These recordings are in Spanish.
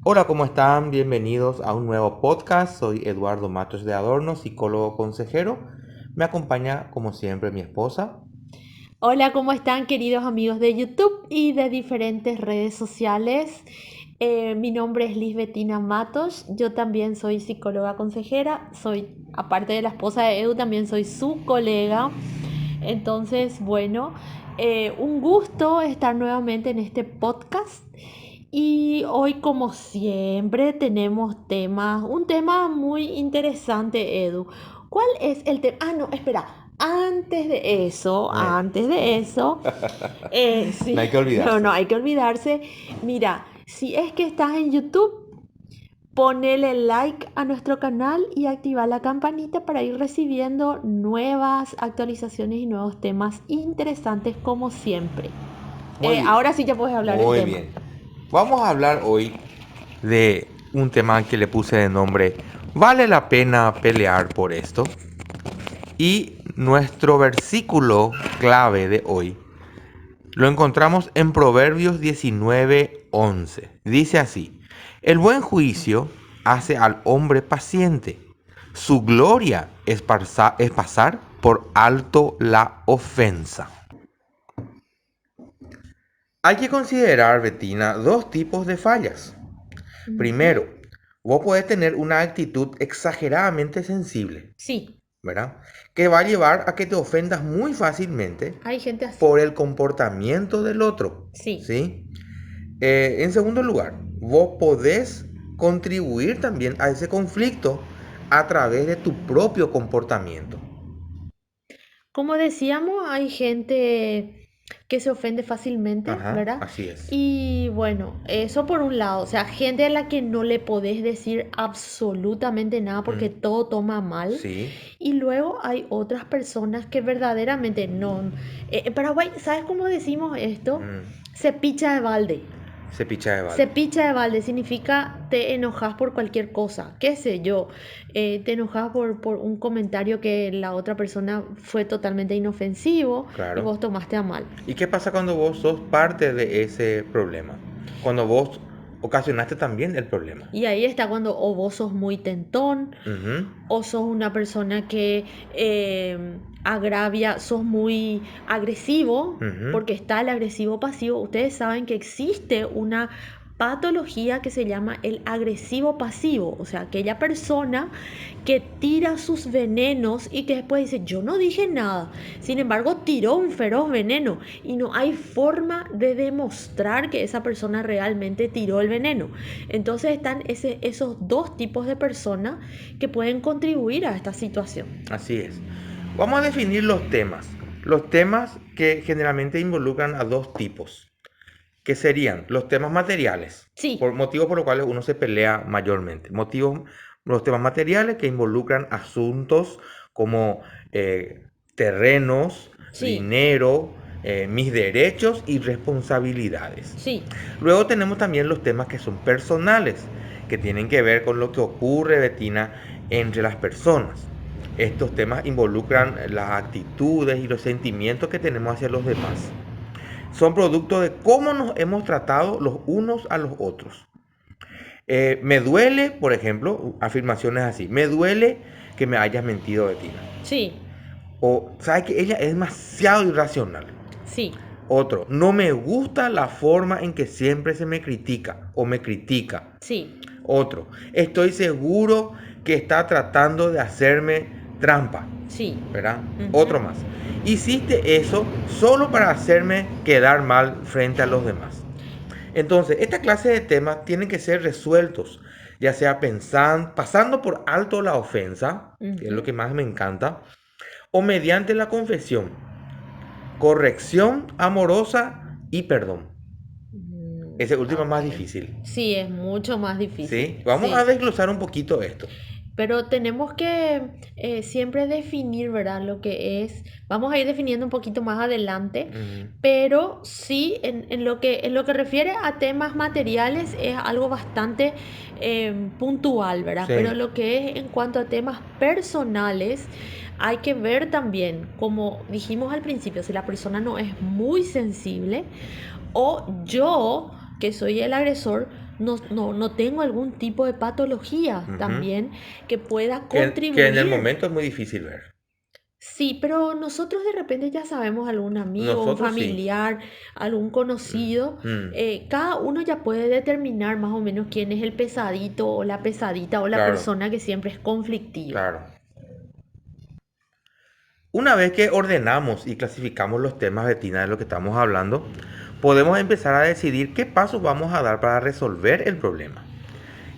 Hola, ¿cómo están? Bienvenidos a un nuevo podcast. Soy Eduardo Matos de Adorno, psicólogo consejero. Me acompaña, como siempre, mi esposa. Hola, ¿cómo están queridos amigos de YouTube y de diferentes redes sociales? Mi nombre es Lisbetina Matos, yo también soy psicóloga consejera, aparte de la esposa de Edu, también soy su colega. Entonces, bueno, un gusto estar nuevamente en este podcast. Y hoy, como siempre, tenemos un tema muy interesante, Edu. ¿Cuál es el tema? Ah, no, espera. Eh, Antes de eso, no sí, hay que no olvidarse. hay que olvidarse. Mira, si es que estás en YouTube, ponele like a nuestro canal y activa la campanita para ir recibiendo nuevas actualizaciones y nuevos temas interesantes como siempre. Muy, Ahora sí ya puedes hablar del muy tema. bien. Vamos a hablar hoy de un tema que le puse de nombre ¿Vale la pena pelear por esto? Y nuestro versículo clave de hoy lo encontramos en Proverbios 19:11. Dice así: El buen juicio hace al hombre paciente. Su gloria es pasar por alto la ofensa. Hay que considerar, Betina, dos tipos de fallas. Ujú. Primero, vos podés tener una actitud exageradamente sensible, Sí, ¿verdad? Que va a llevar a que te ofendas muy fácilmente hay gente así. por el comportamiento del otro, Sí. ¿sí? En segundo lugar, vos podés contribuir también a ese conflicto a través de tu propio comportamiento. Como decíamos, hay gente que se ofende fácilmente, Ajá, ¿verdad? así es. Y bueno, eso por un lado, o sea, gente a la que no le podés decir absolutamente nada porque Mm, todo toma mal. sí. Y luego hay otras personas que verdaderamente no. En Paraguay, ¿sabes cómo decimos esto? Mm, Se picha de balde. se picha de Se balde. picha de balde significa te enojas por cualquier cosa, qué sé yo, te enojas por un comentario que la otra persona fue totalmente inofensivo y Claro. vos tomaste a mal. ¿Y qué pasa cuando vos sos parte de ese problema? Cuando vos ocasionaste también el problema. Y ahí está cuando o vos sos muy tentón, Ujú, o sos una persona que agravia, sos muy agresivo, ujú. porque está el agresivo pasivo. Ustedes saben que existe una patología que se llama el agresivo pasivo, o sea, aquella persona que tira sus venenos y que después dice, yo no dije nada, sin embargo tiró un feroz veneno y no hay forma de demostrar que esa persona realmente tiró el veneno. Entonces están esos dos tipos de personas que pueden contribuir a esta situación. Así es. Vamos a definir los temas. Los temas que generalmente involucran a dos tipos, que serían los temas materiales, por Sí, motivos por los cuales uno se pelea mayormente. Los temas materiales que involucran asuntos como terrenos, sí, dinero, mis derechos y responsabilidades. sí. Luego tenemos también los temas que son personales, que tienen que ver con lo que ocurre, Betina, entre las personas. Estos temas involucran las actitudes y los sentimientos que tenemos hacia los demás. Son producto de cómo nos hemos tratado los unos a los otros. Me duele, por ejemplo, afirmaciones así. Me duele que me hayas mentido, Betina. Sí, O, ¿sabes que ella es demasiado irracional? sí, Otro, no me gusta la forma en que siempre se me critica o me critica. sí, Otro, estoy seguro que está tratando de hacerme trampa, sí. ¿verdad? Ujú. Otro más. Hiciste eso solo para hacerme quedar mal frente a los demás. Entonces, esta clase de temas tienen que ser resueltos, ya sea pensando, pasando por alto la ofensa, que es lo Ujú. que más me encanta, o mediante la confesión, corrección amorosa y perdón. Ese último es Ok. más difícil. Sí, es mucho más difícil. ¿Sí? Vamos a Sí. desglosar un poquito esto. Pero tenemos que siempre definir, ¿verdad? Lo que es. Vamos a ir definiendo un poquito más adelante, Ujú. pero sí, en lo que refiere a temas materiales es algo bastante puntual, ¿verdad? Pero Sí, lo que es en cuanto a temas personales, hay que ver también, como dijimos al principio, si la persona no es muy sensible o yo, que soy el agresor, no tengo algún tipo de patología Ujú. también que pueda Que en el contribuir. momento es muy difícil ver. Sí, pero nosotros de repente ya sabemos algún amigo, un Nosotros sí. familiar, algún Mm, conocido. mm, Cada uno ya puede determinar más o menos quién es el pesadito o la pesadita o la claro, persona que siempre es conflictiva. claro. Una vez que ordenamos y clasificamos los temas, Betina, de lo que estamos hablando, podemos empezar a decidir qué pasos vamos a dar para resolver el problema.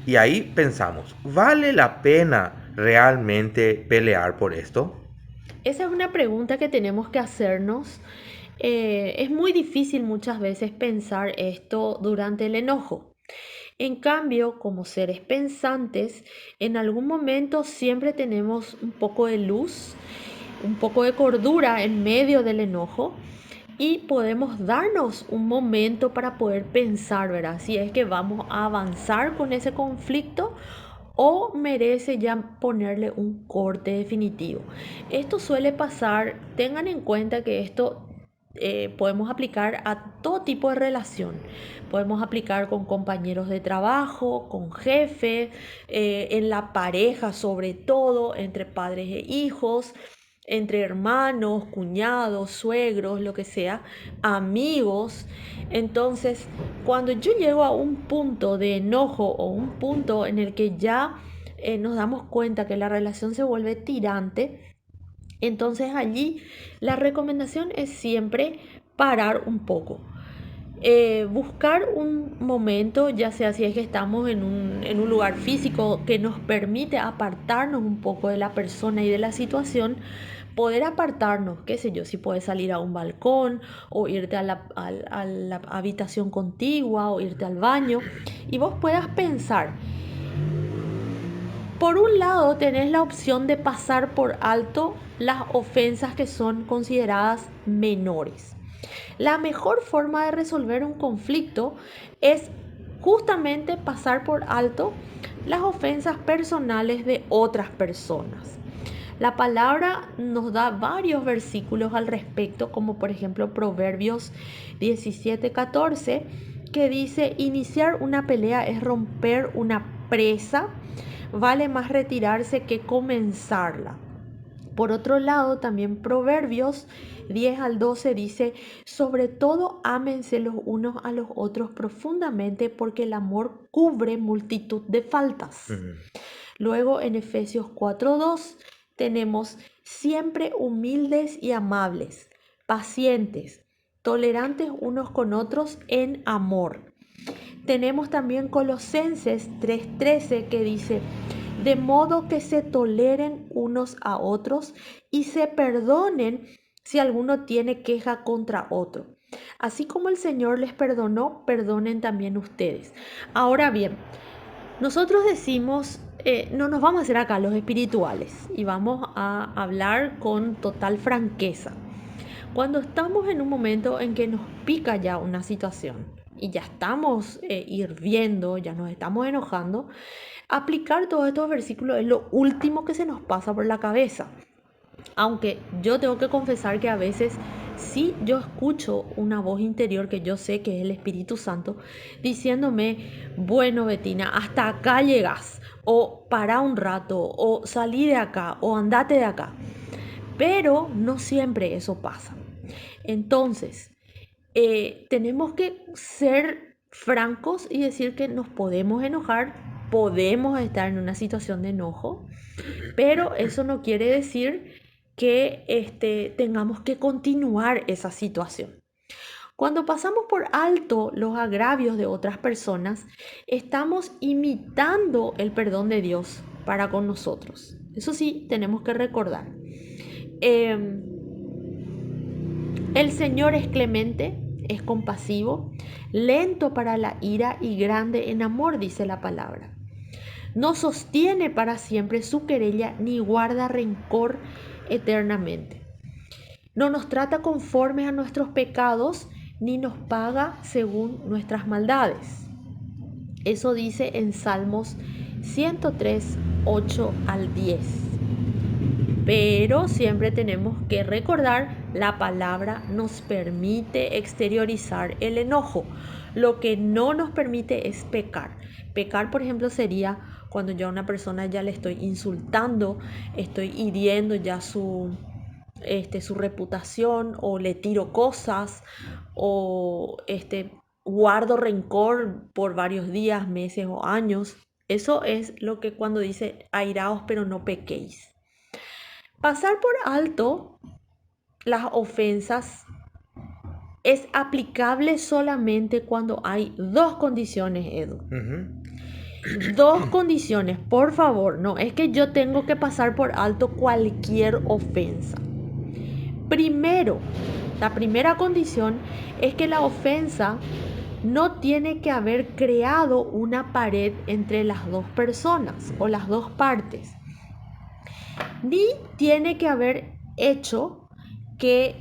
Y ahí pensamos, ¿vale la pena realmente pelear por esto? Esa es una pregunta que tenemos que hacernos. Es muy difícil muchas veces pensar esto durante el enojo. En cambio, como seres pensantes, en algún momento siempre tenemos un poco de luz, un poco de cordura en medio del enojo y podemos darnos un momento para poder pensar, ¿verdad? Si es que vamos a avanzar con ese conflicto o merece ya ponerle un corte definitivo. Esto suele pasar, tengan en cuenta que esto podemos aplicar a todo tipo de relación. Podemos aplicar con compañeros de trabajo, con jefes, en la pareja sobre todo, entre padres e hijos, entre hermanos, cuñados, suegros, lo que sea, amigos. Entonces, cuando yo llego a un punto de enojo o un punto en el que ya nos damos cuenta que la relación se vuelve tirante, entonces allí la recomendación es siempre parar un poco. Buscar un momento, ya sea si es que estamos en un lugar físico que nos permite apartarnos un poco de la persona y de la situación, poder apartarnos, qué sé yo, si puedes salir a un balcón o irte a la habitación contigua o irte al baño y vos puedas pensar. Por un lado, tenés la opción de pasar por alto las ofensas que son consideradas menores. La mejor forma de resolver un conflicto es justamente pasar por alto las ofensas personales de otras personas. La palabra nos da varios versículos al respecto, como por ejemplo Proverbios 17:14, que dice: iniciar una pelea es romper una presa, vale más retirarse que comenzarla. Por otro lado, también Proverbios 10:12 dice: sobre todo ámense los unos a los otros profundamente, porque el amor cubre multitud de faltas. Ujú. Luego en Efesios 4:2 tenemos: siempre humildes y amables, pacientes, tolerantes unos con otros en amor. Tenemos también Colosenses 3:13 que dice: de modo que se toleren unos a otros y se perdonen si alguno tiene queja contra otro. Así como el Señor les perdonó, perdonen también ustedes. Ahora bien, nosotros decimos, no nos vamos a hacer acá los espirituales y vamos a hablar con total franqueza. Cuando estamos en un momento en que nos pica ya una situación y ya estamos hirviendo, ya nos estamos enojando, aplicar todos estos versículos es lo último que se nos pasa por la cabeza. Aunque yo tengo que confesar que a veces sí yo escucho una voz interior que yo sé que es el Espíritu Santo diciéndome: bueno, Betina, hasta acá llegas, o para un rato, o salí de acá, o andate de acá. Pero no siempre eso pasa. Entonces, tenemos que ser francos y decir que nos podemos enojar, podemos estar en una situación de enojo, pero eso no quiere decir que tengamos que continuar esa situación. Cuando pasamos por alto los agravios de otras personas, estamos imitando el perdón de Dios para con nosotros. Eso sí, tenemos que recordar. Em, el Señor es clemente, es compasivo, lento para la ira y grande en amor, dice la palabra. No sostiene para siempre su querella ni guarda rencor eternamente. No nos trata conforme a nuestros pecados ni nos paga según nuestras maldades. Eso dice en Salmos 103, 8 al 10. Pero siempre tenemos que recordar, la palabra nos permite exteriorizar el enojo. Lo que no nos permite es pecar. Pecar, por ejemplo, sería cuando yo a una persona ya le estoy insultando, estoy hiriendo ya su reputación, o le tiro cosas, o guardo rencor por varios días, meses o años. Eso es lo que cuando dice airaos pero no pequéis. Pasar por alto las ofensas es aplicable solamente cuando hay dos condiciones, Edu. Dos condiciones, por favor. No es que yo tengo que pasar por alto cualquier ofensa. Primero, la primera condición es que la ofensa no tiene que haber creado una pared entre las dos personas o las dos partes, ni tiene que haber hecho que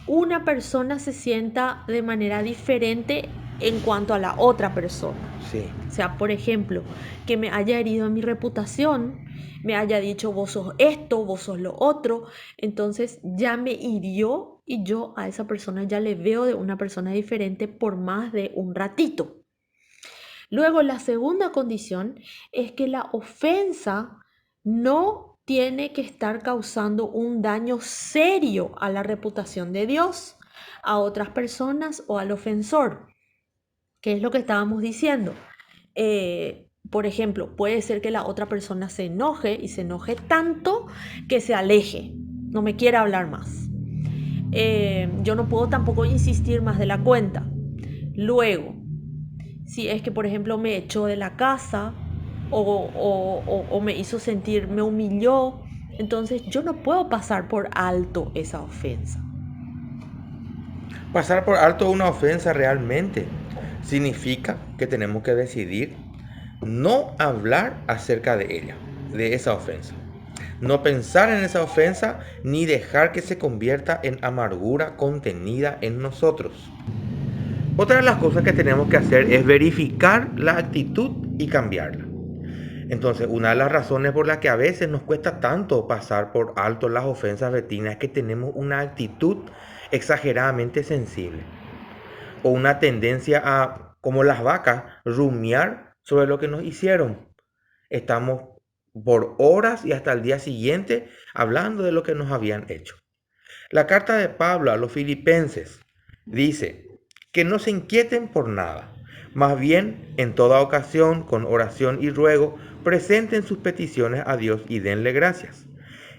una persona se sienta de manera diferente en cuanto a la otra persona. Sí. O sea, por ejemplo, que me haya herido en mi reputación, me haya dicho vos sos esto, vos sos lo otro, entonces ya me hirió y yo a esa persona ya le veo de una persona diferente por más de un ratito. Luego, la segunda condición es que la ofensa no tiene que estar causando un daño serio a la reputación de Dios, a otras personas o al ofensor, que es lo que estábamos diciendo. Por ejemplo, puede ser que la otra persona se enoje y se enoje tanto que se aleje, no me quiera hablar más. Yo no puedo tampoco insistir más de la cuenta. Luego, si es que, por ejemplo, me echó de la casa o me hizo sentir, me humilló, entonces yo no puedo pasar por alto esa ofensa. Pasar por alto una ofensa realmente significa que tenemos que decidir no hablar acerca de ella, de esa ofensa. No pensar en esa ofensa ni dejar que se convierta en amargura contenida en nosotros. Otra de las cosas que tenemos que hacer es verificar la actitud y cambiarla. Entonces, una de las razones por las que a veces nos cuesta tanto pasar por alto las ofensas vecinas es que tenemos una actitud exageradamente sensible o una tendencia a, como las vacas, rumiar sobre lo que nos hicieron. Estamos por horas y hasta el día siguiente hablando de lo que nos habían hecho. La carta de Pablo a los filipenses dice que no se inquieten por nada, más bien en toda ocasión con oración y ruego presenten sus peticiones a Dios y denle gracias.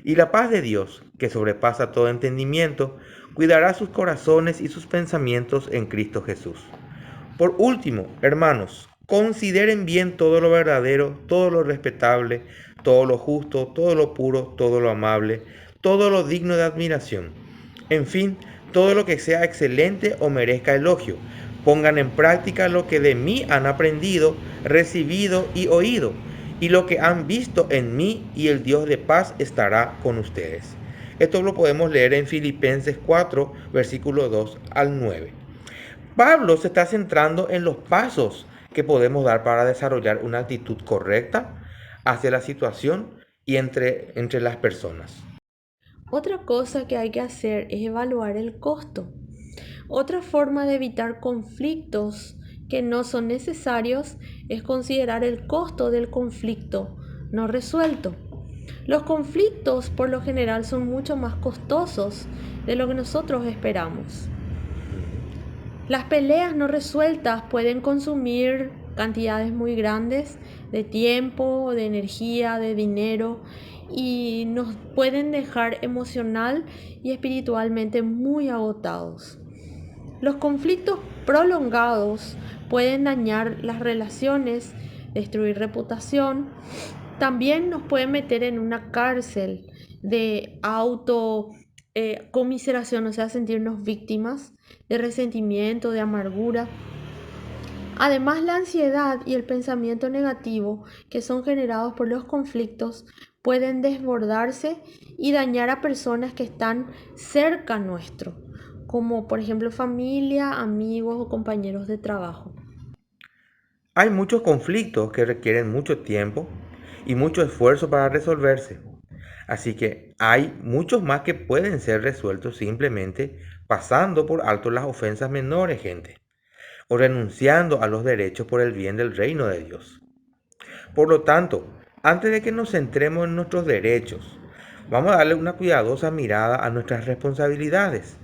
Y la paz de Dios, que sobrepasa todo entendimiento, cuidará sus corazones y sus pensamientos en Cristo Jesús. Por último, hermanos, consideren bien todo lo verdadero, todo lo respetable, todo lo justo, todo lo puro, todo lo amable, todo lo digno de admiración. En fin, todo lo que sea excelente o merezca elogio. Pongan en práctica lo que de mí han aprendido, recibido y oído, y lo que han visto en mí, y el Dios de paz estará con ustedes. Esto lo podemos leer en Filipenses 4, versículo 2 al 9. Pablo se está centrando en los pasos que podemos dar para desarrollar una actitud correcta hacia la situación y entre las personas. Otra cosa que hay que hacer es evaluar el costo. Otra forma de evitar conflictos que no son necesarios es considerar el costo del conflicto no resuelto. Los conflictos por lo general son mucho más costosos de lo que nosotros esperamos. Las peleas no resueltas pueden consumir cantidades muy grandes de tiempo, de energía, de dinero, y nos pueden dejar emocional y espiritualmente muy agotados. Los conflictos prolongados pueden dañar las relaciones, destruir reputación, también nos pueden meter en una cárcel de comiseración, o sea, sentirnos víctimas de resentimiento, de amargura. Además, la ansiedad y el pensamiento negativo que son generados por los conflictos pueden desbordarse y dañar a personas que están cerca nuestro, como por ejemplo familia, amigos o compañeros de trabajo. Hay muchos conflictos que requieren mucho tiempo y mucho esfuerzo para resolverse. Así que hay muchos más que pueden ser resueltos simplemente pasando por alto las ofensas menores, gente, o renunciando a los derechos por el bien del reino de Dios. Por lo tanto, antes de que nos centremos en nuestros derechos, vamos a darle una cuidadosa mirada a nuestras responsabilidades.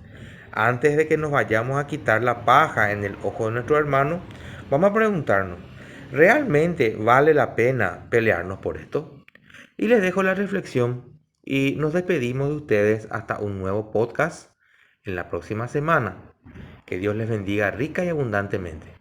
Antes de que nos vayamos a quitar la paja en el ojo de nuestro hermano, vamos a preguntarnos, ¿realmente vale la pena pelearnos por esto? Y les dejo la reflexión y nos despedimos de ustedes hasta un nuevo podcast en la próxima semana. Que Dios les bendiga rica y abundantemente.